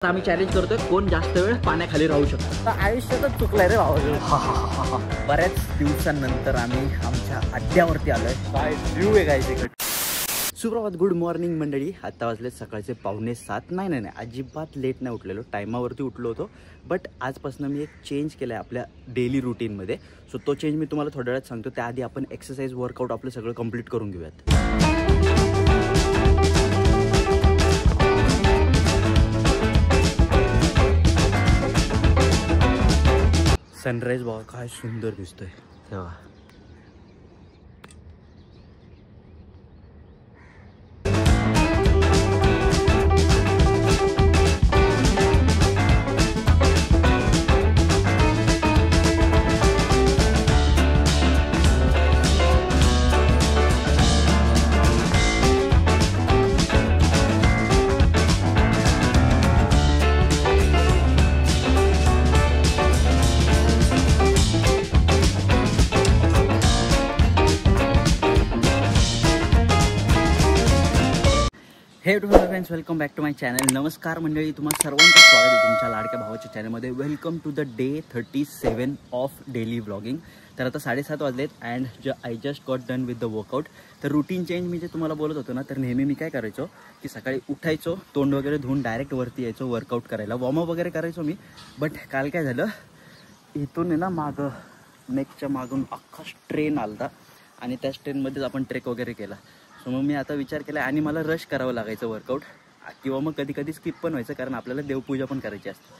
आम्ही चॅलेंज करतोय कोण जास्त वेळ पाण्याखाली राहू शकतो. आयुष्यातच चुकलाय रे भाऊ. बऱ्याच दिवसांनंतर आम्ही आमच्या अड्ड्यावरती आलोय. काय व्ह्यू आहे गाइस इकडे. सुप्रभात, गुड मॉर्निंग मंडळी. आता वाजले सकाळचे 6:45. नाही अजिबात लेट नाही उठलेलो, टायमावरती उठलो होतो. बट आजपासून मी एक चेंज केला आहे आपल्या डेली रुटीनमध्ये. सो तो चेंज मी तुम्हाला थोड्या वेळात सांगतो. त्याआधी आपण एक्सरसाइज वर्कआउट आपलं सगळं कंप्लीट करून घेऊयात. सनराइज बघा काय सुंदर दिसतोय तेव्हा. Hey friends, welcome back to my channel. नमस्कार मंडळी, तुम्हाला सर्वांचं स्वागत आहे तुमच्या लाडक्या भावाच्या चॅनलमध्ये. Welcome to the day 37 of daily vlogging. तर आता 7:30 वाजलेत and I just got done with the workout. तर रुटीन चेंज मी जे तुम्हाला बोलत होतो ना, तर नेहमी मी काय करायचो की सकाळी उठायचो, तोंड वगैरे धुवून डायरेक्ट वरती यायचो वर्कआउट करायला. वॉर्मअप वगैरे करायचो मी. बट काल काय झालं, इथून आहे ना मागं नेकच्या मागून अख्खा ट्रेन आलता आणि त्या ट्रेनमध्येच आपण ट्रेक वगैरे केला. सो मग मी आता विचार केला आणि मला रश करावं लागायचं वर्कआउट, किंवा मग कधी कधी स्किप पण व्हायचं कारण आपल्याला देवपूजा पण करायची असते.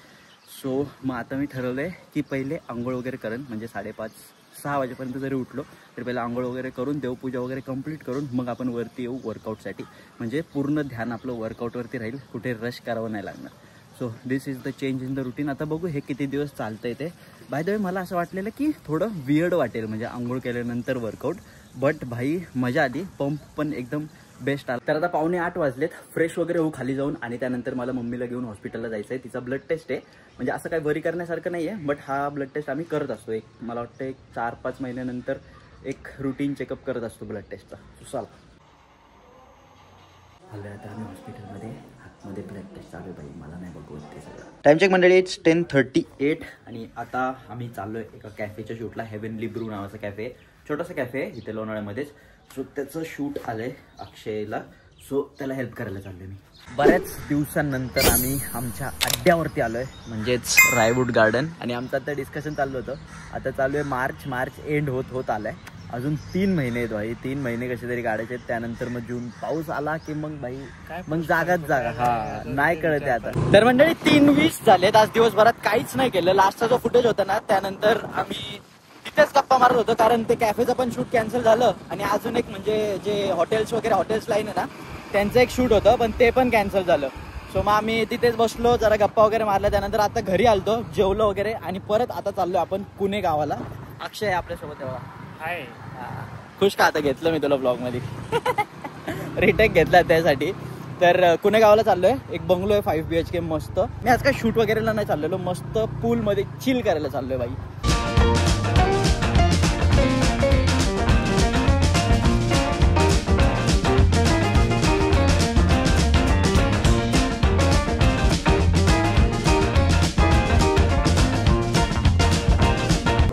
सो मग आता मी ठरवलं आहे की पहिले आंघोळ वगैरे करेन, म्हणजे 5:30-6 वाजेपर्यंत जरी उठलो तरी पहिले आंघोळ वगैरे करून देवपूजा वगैरे कंप्लीट करून मग आपण वरती येऊ वर्कआउटसाठी. म्हणजे पूर्ण ध्यान आपलं वर्कआउटवरती राहील, कुठे रश करावं नाही लागणार. So this is the change in the routine. आता बघू हे किती दिवस चालतंय ते. बाय द वे मला असं वाटलेलं की थोडं वियर्ड वाटेल म्हणजे आंघोळ केल्यानंतर वर्कआउट, बट भाई मजा आली. पंप पण एकदम बेस्ट आला. तर आता 7:45 वाजलेत. फ्रेश वगैरे होऊ खाली जाऊन आणि त्यानंतर मला मम्मीला घेऊन हॉस्पिटलला जायचं आहे. तिचा ब्लड टेस्ट आहे, म्हणजे असं काही वरी करण्यासारखं नाही आहे, बट हा ब्लड टेस्ट आम्ही करत असतो. मला वाटतं 4-5 महिन्यानंतर एक रुटीन चेकअप करत असतो ब्लड टेस्टचा. चला आलं आता आम्ही हॉस्पिटलमध्ये. आतमध्ये ब्लड टेस्ट चालू आहे बाई, मला नाही बघवत ते सगळं. टाइम चेक मंडळी, इट्स 10:38 आणि आता आम्ही चाललोय एका कॅफेच्या शूटला. हेवनली ब्रू नावाचा कॅफे, छोटासा कॅफे आहे इथे लोणावळ्यामध्येच. सो त्याचं शूट आलंय अक्षयला, सो त्याला हेल्प करायला चाललोय मी. बऱ्याच दिवसांनंतर आम्ही आमच्या अड्ड्यावरती आलोय, म्हणजेच रायवूड गार्डन. आणि आमचं आता डिस्कशन चाललं होतं, आता चालू आहे मार्च एंड होत आलाय. अजून 3 महिने आहेत भाई. 3 महिने कसे तरी काढायचे. त्यानंतर मग जून पाऊस आला की मग भाई मग जागा हा नाही कळत आहे आता. तर मंडळी 3:20 झालेत. आज दिवसभरात काहीच नाही केलं. लास्टचा जो फुटेज होता ना, त्यानंतर आम्ही तिथेच गप्पा मारत होतो कारण ते कॅफेचं पण शूट कॅन्सल झालं आणि अजून एक म्हणजे जे हॉटेल्स लाईन आहे ना, त्यांचं एक शूट होतं पण ते पण कॅन्सल झालं. सो मग आम्ही तिथेच बसलो, जरा गप्पा वगैरे मारला. त्यानंतर आता घरी आलतो, जेवलो वगैरे आणि परत आता चाललो आपण पुणे गावाला. अक्षय आहे आपल्यासोबत. तेव्हा हाय, खुश का? आता घेतलं मी तुला ब्लॉग मध्ये रिटेक घेतला त्यासाठी. तर पुणे गावाला चाललोय. एक बंगलो आहे 5 BHK मस्त. मी आज काय शूट वगैरेला नाही चाललेलो, मस्त पूल मध्ये चिल करायला चाललोय बाई.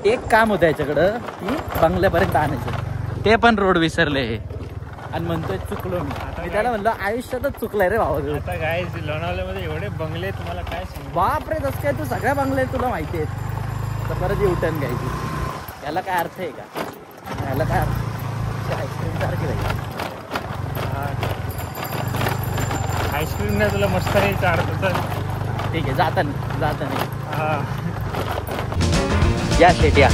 एक काम होतं याच्याकडं की बंगल्यापर्यंत आणायचं, ते पण रोड विसरले आणि म्हणतोय चुकलो मी. त्याला म्हणलं आयुष्यातच चुकलाय रे भाऊ. आता काय लोणावळ्यामध्ये एवढे बंगले, तुम्हाला काय सांगू. बापरे, तसं काय तू सगळ्या बंगले तुला माहिती आहेत. तर परत युटर्न घ्यायची, याला काय अर्थ आहे का? याला काय अर्थ? आईस्क्रीम सारखी राहील. आईस्क्रीम नाही तुला मस्त राहायचा अर्थ. तर ठीक आहे, जाता नाही. या शेट या.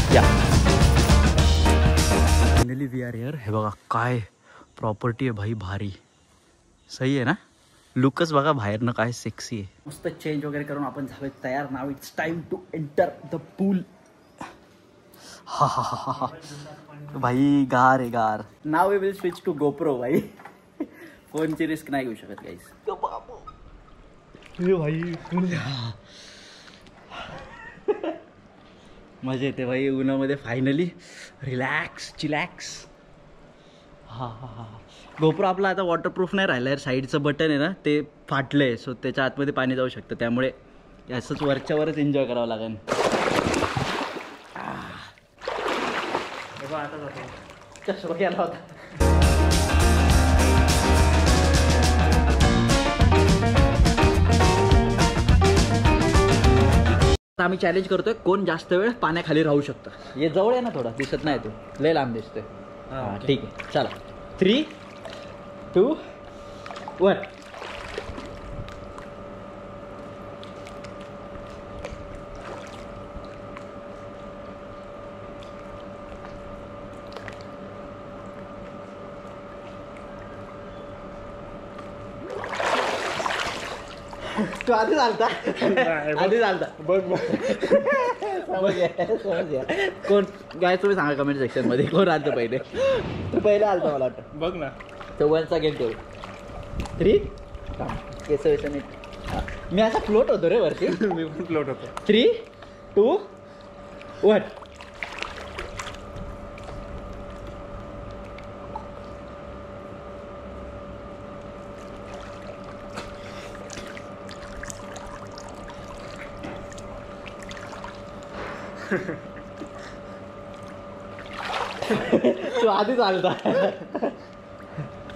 Finally we are here. हे बघा काय प्रॉपर्टी आहे भाई, भारी. सही आहे ना? लुकच बघा बाहेरनं काय सेक्सी आहे. मस्त चेंज वगैरे करून आपण झालोय तयार. Now it's time to enter the pool. हा भाई, गार आहे गार. Now we will switch to GoPro भाई. फोनची रिस्क नाही घेऊ शकत गाईस. मजा येते भाई उन्हामध्ये. Finally relax chillax. हा हा हा. गोप्रो आपला आता वॉटरप्रूफ नाही राहिला. साईडचं बटन आहे ना ते फाटलं आहे, सो त्याच्या आतमध्ये पाणी जाऊ शकतं, त्यामुळे असंच वरच्यावरच एन्जॉय करावं लागेल. आता जातो. चष्मा केला होता. आम्ही चॅलेंज करतोय कोण जास्त वेळ पाण्याखाली राहू शकतं. हे जवळ आहे ना, थोडा दिसत नाही, तो लय लांब दिसतोय. हां ठीक आहे, चला 3, 2, 1. तू आधी चालता, आधी चालता. बघ समज कोण काय तुम्ही सांगा कमेंट सेक्शन मध्ये कोण आलतं पहिले. तू पहिले आलता मला वाटतं. बघ ना, चव्हाणचा गेम ठेव. 3 केस वेस मी असा फ्लोट होतो रे वरती. मी पण फ्लोट होतो. 3, 2, 1. तू आधीच आलता.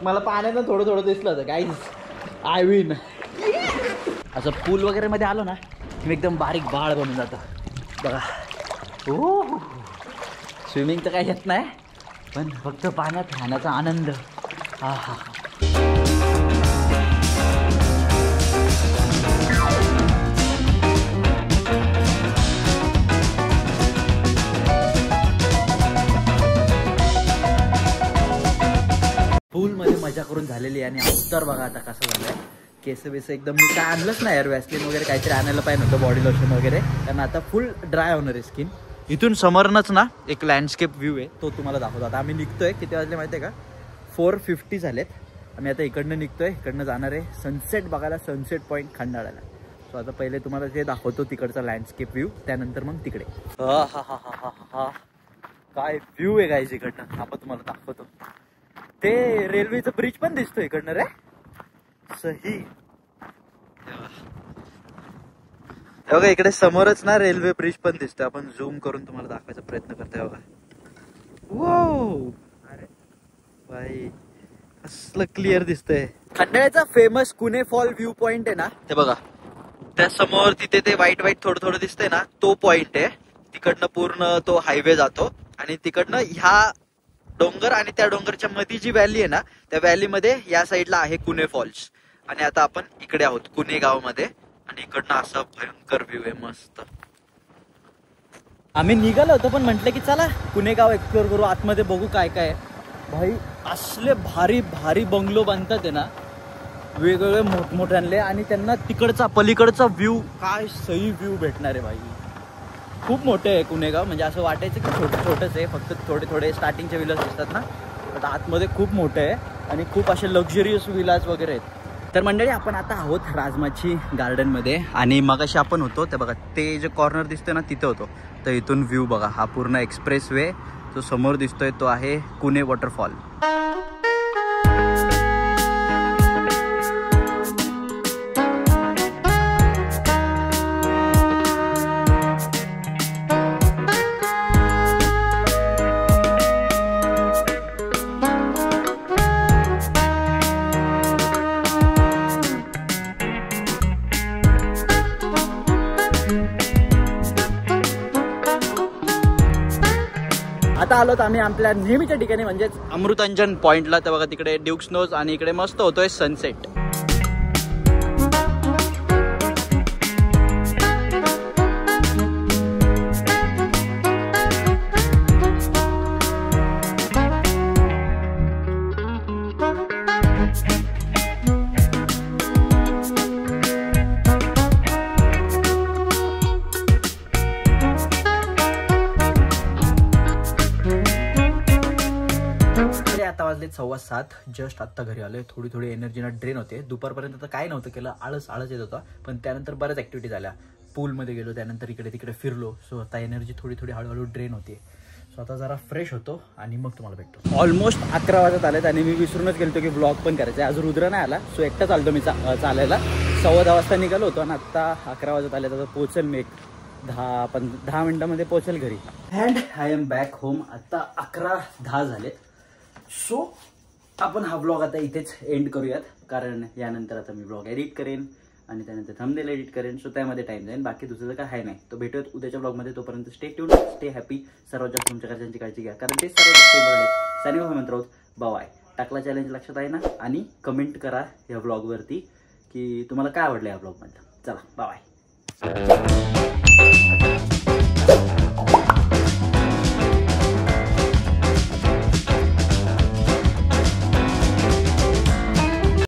मला पाण्यानं थोडं थोडं दिसलं होतं गाईज. I win. असं पूल वगैरे मध्ये आलो ना मी एकदम बारीक बाळ बनून जातं बघा. हो स्विमिंग तर काही येत नाही, पण फक्त पाण्यात राहण्याचा आनंद. हा हा. पूलमध्ये मजा करून झालेली आहे आणि अवतार बघा आता कसं झालं आहे. केस बेस एकदम मी काय आणलंच नाही यार, वॅसलिन वगैरे काहीतरी आणायला पाहिजे नव्हतं, बॉडी लोशन वगैरे, कारण आता फुल ड्राय होणार आहे स्किन. इथून समोरनच ना एक लँडस्केप व्ह्यू आहे, तो तुम्हाला दाखवतो. आता आम्ही निघतोय, किती वाजले माहिती आहे का, 4:50 झालेत. आम्ही आता इकडनं निघतोय, इकडनं जाणार आहे सनसेट बघायला, सनसेट पॉईंट खंडाळ्याला. सो आता पहिले तुम्हाला ते दाखवतो तिकडचा लँडस्केप व्ह्यू, त्यानंतर मग तिकडे. हा हा हा हा हा हा, काय व्ह्यू आहे गाईज इकडनं. आपण तुम्हाला दाखवतो. ते रेल्वेचं ब्रिज पण दिसतो इकडनं रे. सही बघा, इकडे समोरच ना रेल्वे ब्रिज पण दिसतोय. आपण झूम करून तुम्हाला दाखवायचा प्रयत्न करतोय बघा. वो अरे भाई कसलं क्लिअर दिसतंय. खंडाळ्याचा फेमस कुणे फॉल व्ह्यू पॉइंट आहे ना, ते बघा त्या समोर तिथे ते व्हाईट व्हाईट थोडं थोडं दिसतंय ना, तो पॉइंट आहे. तिकडनं पूर्ण तो हायवे जातो आणि तिकडनं ह्या डोंगर आणि त्या डोंगरच्या मध्ये जी व्हॅली आहे ना, त्या व्हॅलीमध्ये या साईडला आहे कुणे फॉल्स. आणि आता आपण इकडे आहोत कुणे गावामध्ये, आणि इकडनं असा भयंकर व्ह्यू आहे मस्त. आम्ही निघालो होतो पण म्हटलं की चला कुणे गाव एक्सप्लोर करू, आतमध्ये बघू काय काय. भाई असले भारी भारी बंगलो बांधतात आहे ना, वेगवेगळे मोठमोठ्यांले, आणि त्यांना तिकडचा पलीकडचा व्ह्यू काय सही व्ह्यू भेटणार आहे भाई. खूप मोठे आहे कुणेगाव, म्हणजे असं वाटायचं की छोटं छोटंच आहे, फक्त थोडे थोडे स्टार्टिंगचे विलास दिसतात ना, बट आतमध्ये खूप मोठे आहे आणि खूप असे लक्झरियस विलास वगैरे आहेत. तर मंडळी आपण आता आहोत राजमाची गार्डनमध्ये, आणि मगाशी आपण होतो ते बघा, ते जे कॉर्नर दिसतोय ना तिथे होतो. तर इथून व्ह्यू बघा, हा पूर्ण एक्सप्रेस वे जो समोर दिसतोय तो आहे कुणे वॉटरफॉल. आता आलोत आम्ही आपल्या नेहमीच्या ठिकाणी, म्हणजेच अमृतांजन पॉइंटला. तर बघा तिकडे ड्यूक स्नोज आणि इकडे मस्त होतोय सनसेट. आता वाजले 7:15. जस्ट आत्ता घरी आलोय. थोडी थोडी एनर्जी ना ड्रेन होते. दुपारपर्यंत तर काय नव्हतं केलं, आळस येत होता, पण त्यानंतर बऱ्याच ऍक्टिव्हिटी झाल्या. पूलमध्ये गेलो, त्यानंतर इकडे तिकडे फिरलो. सो आता एनर्जी थोडी थोडी हळूहळू ड्रेन होते. सो आता जरा फ्रेश होतो आणि मग तुम्हाला भेटतो. ऑलमोस्ट 11 वाजत आलेत आणि मी विसरूनच गेलतो की व्लॉग पण करायचा आहे. आज रुद्र नाही आला, सो एकटा चालतो मी चालायला. 10:15 वाजता निघालो होतो आणि आत्ता 11 वाजत आले. तर पोहोचेल मी एक 10 मिनिटामध्ये पोहोचेल घरी. And I am back home. आत्ता 11:10 झालेत. सो आपण हा व्लॉग आता इथेच एंड करूयात, कारण यानंतर आता मी व्लॉग एडिट करेन आणि त्यानंतर थंबनेल एडिट करेन. सो त्यामध्ये टाइम जाईल, बाकी दुसरं काय आहे नाही. तो भेटूयात उद्याच्या ब्लॉगमध्ये. तोपर्यंत स्टे ट्यून, स्टे हॅपी. सर्वात जास्त तुमच्या घरच्यांची काळजी घ्या, कारण ते सर्वात जास्त इम्पॉर्टंट. सानिंग ऑफ मंत्र बाय. टाकला चॅलेंज लक्षात आहे ना, आणि कमेंट करा या व्लॉगवरती की तुम्हाला काय आवडलं या व्लॉगमध्ये. चला बाय.